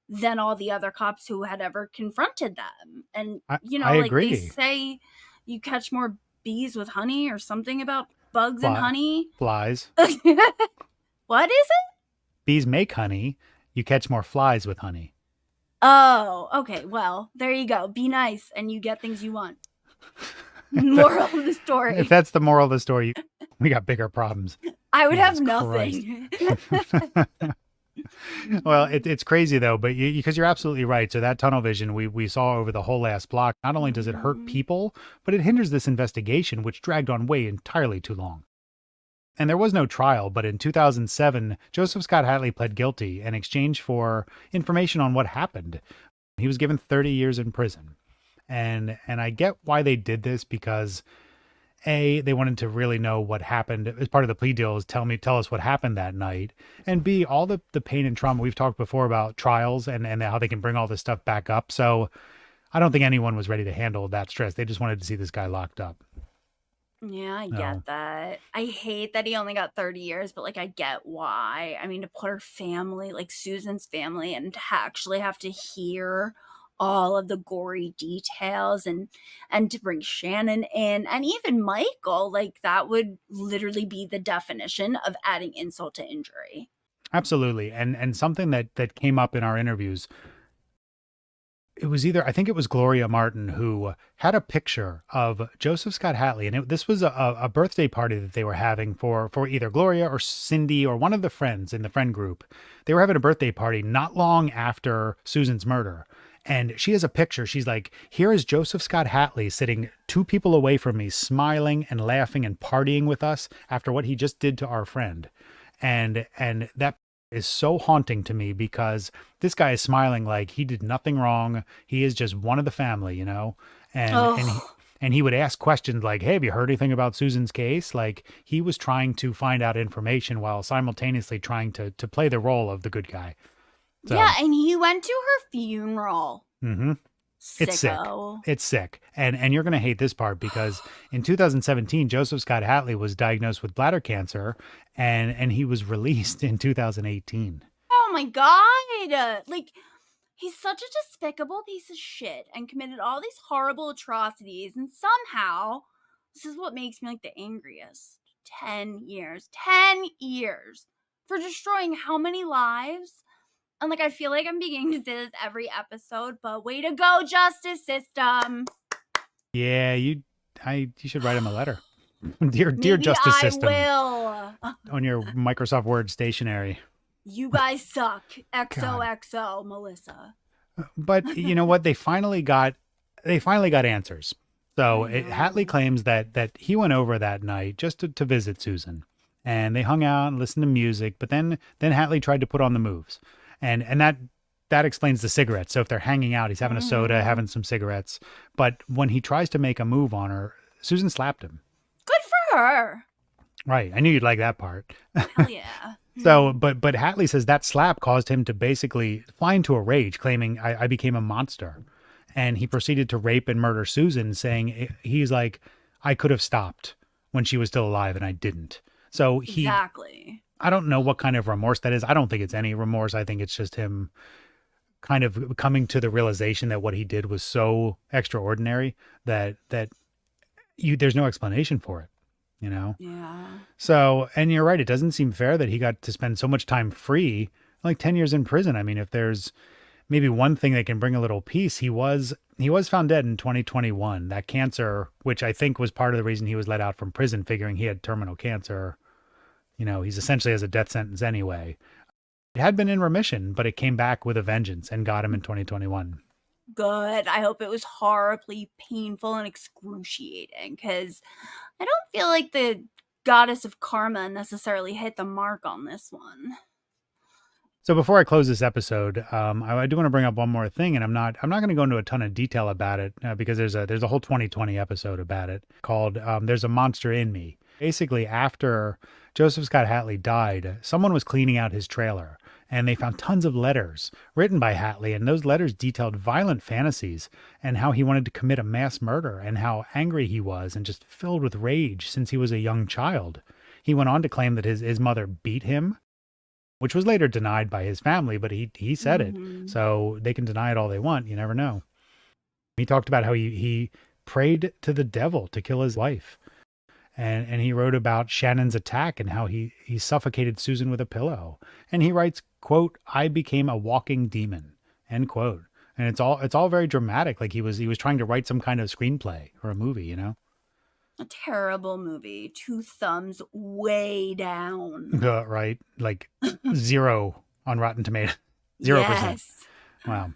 than all the other cops who had ever confronted them. And I agree. They say you catch more bees with honey or something about bugs and honey. Flies. What is it? Bees make honey. You catch more flies with honey. Oh, okay. Well, there you go. Be nice and you get things you want. Moral of the story. If that's the moral of the story, we got bigger problems. I would have nothing. Well, it's crazy though, but because you're absolutely right. So that tunnel vision we saw over the whole last block, not only does it hurt people, but it hinders this investigation, which dragged on way entirely too long. And there was no trial, but in 2007, Joseph Scott Hatley pled guilty in exchange for information on what happened. He was given 30 years in prison. And I get why they did this, because A, they wanted to really know what happened as part of the plea deal, is tell us what happened that night. And B, all the pain and trauma. We've talked before about trials and how they can bring all this stuff back up. So I don't think anyone was ready to handle that stress. They just wanted to see this guy locked up. Yeah, I get that. I hate that he only got 30 years, but I get why. I mean, to put her family, Susan's family, and to actually have to hear all of the gory details and to bring Shannon in and even Michael, that would literally be the definition of adding insult to injury. Absolutely. And something that came up in our interviews, it was I think it was Gloria Martin who had a picture of Joseph Scott Hatley. And this was a birthday party that they were having for either Gloria or Cindy or one of the friends in the friend group. They were having a birthday party not long after Susan's murder. And she has a picture. She's like, here is Joseph Scott Hatley sitting 2 people away from me, smiling and laughing and partying with us after what he just did to our friend. And that is so haunting to me, because this guy is smiling like he did nothing wrong. He is just one of the family, and he would ask questions like, hey, have you heard anything about Susan's case? He was trying to find out information while simultaneously trying to play the role of the good guy. So, yeah, and he went to her funeral. Mm-hmm. It's sick. It's sick. And you're going to hate this part, because in 2017, Joseph Scott Hatley was diagnosed with bladder cancer, and he was released in 2018. Oh my God. He's such a despicable piece of shit and committed all these horrible atrocities. And somehow, this is what makes me the angriest. 10 years. 10 years for destroying how many lives? And I feel like I'm beginning to say this every episode, but way to go, justice system. Yeah, you should write him a letter. Dear justice system. I will. On your Microsoft Word stationery. You guys suck. XOXO, Melissa. But you know what? They finally got answers. So Hatley claims that he went over that night just to visit Susan. and they hung out and listened to music. But then Hatley tried to put on the moves, and that explains the cigarettes. So if they're hanging out, he's having a soda, having some cigarettes. But when he tries to make a move on her, Susan slapped him. Good for her. Right. I knew you'd like that part. Hell yeah. So, but Hatley says that slap caused him to basically fly into a rage, claiming I became a monster. And he proceeded to rape and murder Susan, saying he's like, I could have stopped when she was still alive and I didn't. So Exactly. I don't know what kind of remorse that is. I don't think it's any remorse. I think it's just him kind of coming to the realization that what he did was so extraordinary that there's no explanation for it, you know? Yeah. So, and you're right. It doesn't seem fair that he got to spend so much time free, like 10 years in prison. I mean, if there's maybe one thing that can bring a little peace, he was found dead in 2021. That cancer, which I think was part of the reason he was let out from prison, figuring he had terminal cancer. You know, he's essentially has a death sentence anyway. It had been in remission, but it came back with a vengeance and got him in 2021. Good. I hope it was horribly painful and excruciating, because I don't feel like the goddess of karma necessarily hit the mark on this one. So before I close this episode, I do want to bring up one more thing, and I'm not going to go into a ton of detail about it because there's a whole 2020 episode about it called "There's a Monster in Me." Basically, after Joseph Scott Hatley died, someone was cleaning out his trailer, and they found tons of letters written by Hatley, and those letters detailed violent fantasies and how he wanted to commit a mass murder and how angry he was and just filled with rage since he was a young child. He went on to claim that his mother beat him, which was later denied by his family, but he said it. So they can deny it all they want. You never know. He talked about how he prayed to the devil to kill his wife. And he wrote about Shannon's attack and how he suffocated Susan with a pillow. And he writes, quote, I became a walking demon, end quote. And it's all very dramatic. Like he was trying to write some kind of screenplay or a movie, you know? A terrible movie. 2 thumbs way down. Right. Like 0 on Rotten Tomatoes. 0%. Yes. Wow.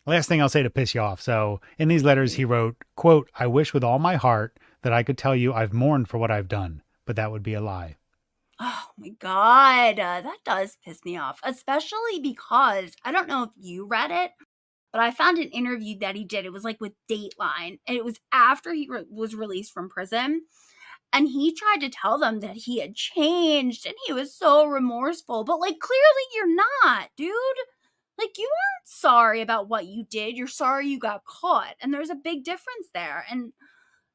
Last thing I'll say to piss you off. So in these letters, he wrote, quote, I wish with all my heart that I could tell you I've mourned for what I've done, but that would be a lie. Oh my God. That does piss me off, especially because I don't know if you read it, but I found an interview that he did. It was like with Dateline, and it was after he was released from prison. And he tried to tell them that he had changed and he was so remorseful. But like, clearly you're not, dude. Like, you aren't sorry about what you did. You're sorry you got caught. And there's a big difference there. And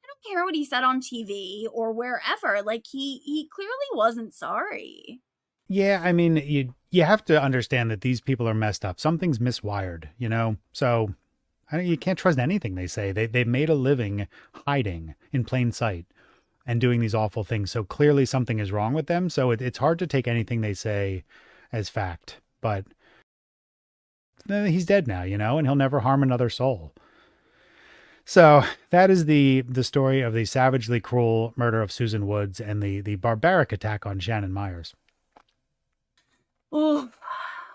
I don't care what he said on TV or wherever. Like, he clearly wasn't sorry. Yeah, I mean, you have to understand that these people are messed up. Something's miswired, you know? So you can't trust anything they say. They made a living hiding in plain sight and doing these awful things. So clearly something is wrong with them. So it's hard to take anything they say as fact. But he's dead now, you know, and he'll never harm another soul. So that is the story of the savagely cruel murder of Susan Woods and the barbaric attack on Shannon Myers. Oh,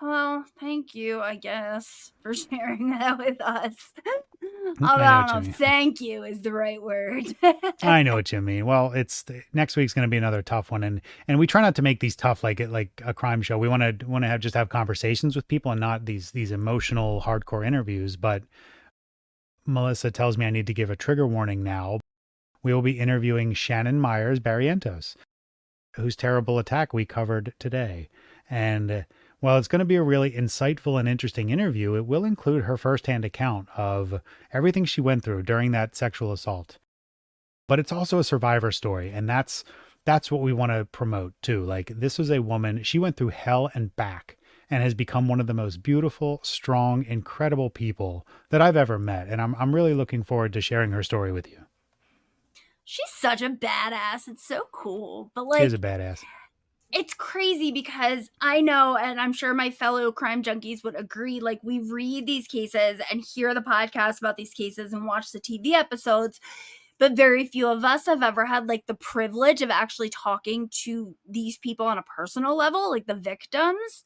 well, thank you, I guess, for sharing that with us. I don't know if thank you is the right word. I know what you mean. Well, next week's going to be another tough one, and we try not to make these tough like a crime show. We want to have conversations with people and not these emotional hardcore interviews. But Melissa tells me I need to give a trigger warning now. We will be interviewing Shannon Myers Barrientos, whose terrible attack we covered today. And while it's going to be a really insightful and interesting interview, it will include her firsthand account of everything she went through during that sexual assault. But it's also a survivor story, and that's what we want to promote too. Like, this was a woman, she went through hell and back and has become one of the most beautiful, strong, incredible people that I've ever met. And I'm really looking forward to sharing her story with you. She's such a badass. It's so cool. But like, She is a badass. It's crazy because I know, and I'm sure my fellow crime junkies would agree, like, we read these cases and hear the podcast about these cases and watch the TV episodes, but very few of us have ever had like the privilege of actually talking to these people on a personal level, like the victims.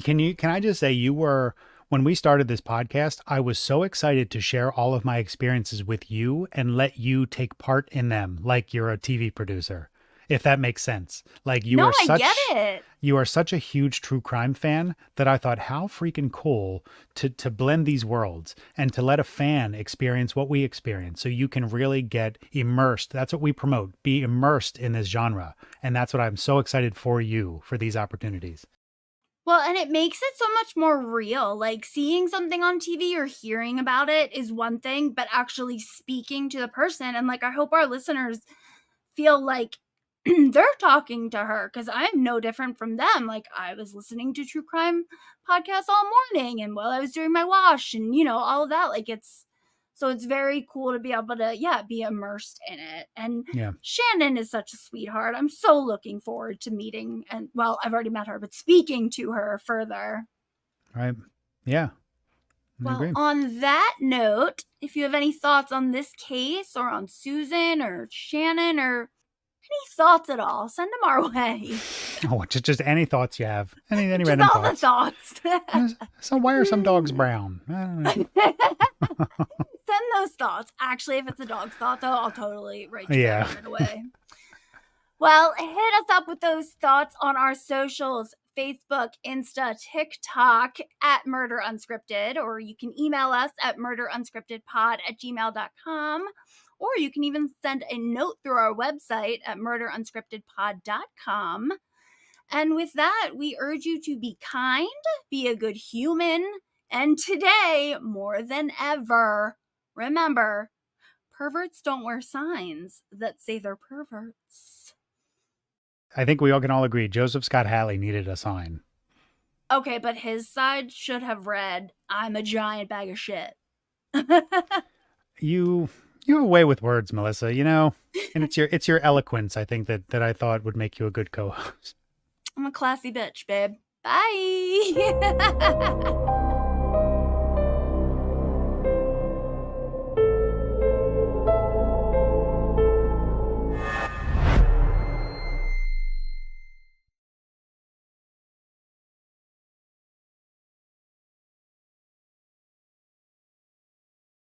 Can I just say, when we started this podcast, I was so excited to share all of my experiences with you and let you take part in them like you're a TV producer. if that makes sense. Like you No, are I get it. you are such a huge true crime fan that I thought how freaking cool to blend these worlds and to let a fan experience what we experience so you can really get immersed. That's what we promote. Be immersed in this genre. And that's what I'm so excited for you for these opportunities. Well, and it makes it so much more real. Like seeing something on TV or hearing about it is one thing, but actually speaking to the person, and like I hope our listeners feel like they're talking to her, because I'm no different from them. Like I was listening to true crime podcasts all morning and while I was doing my wash and all of that. Like it's very cool to be able to be immersed in it. And Yeah. Shannon is such a sweetheart. I'm so looking forward to meeting, and well, I've already met her, but speaking to her further. Right. Yeah. I Well, agree. on that note, if you have any thoughts on this case or on Susan or Shannon or any thoughts at all, send them our way. Oh, just any thoughts you have. Any Just random all thoughts. the thoughts. So why are some dogs brown? I don't know. Send those thoughts. Actually, if it's a dog's thought, though, I'll totally write you Yeah. down right away. Well, hit us up with those thoughts on our socials, Facebook, Insta, TikTok, at Murder Unscripted, or you can email us at murderunscriptedpod@gmail.com, or you can even send a note through our website at murderunscriptedpod.com. And with that, we urge you to be kind, be a good human, and today, more than ever, remember, perverts don't wear signs that say they're perverts. I think we all can all agree Joseph Scott Hatley needed a sign. Okay, but his side should have read, "I'm a giant bag of shit." You have a way with words, Melissa, and it's your eloquence, I think, that I thought would make you a good co-host. I'm a classy bitch, babe. Bye.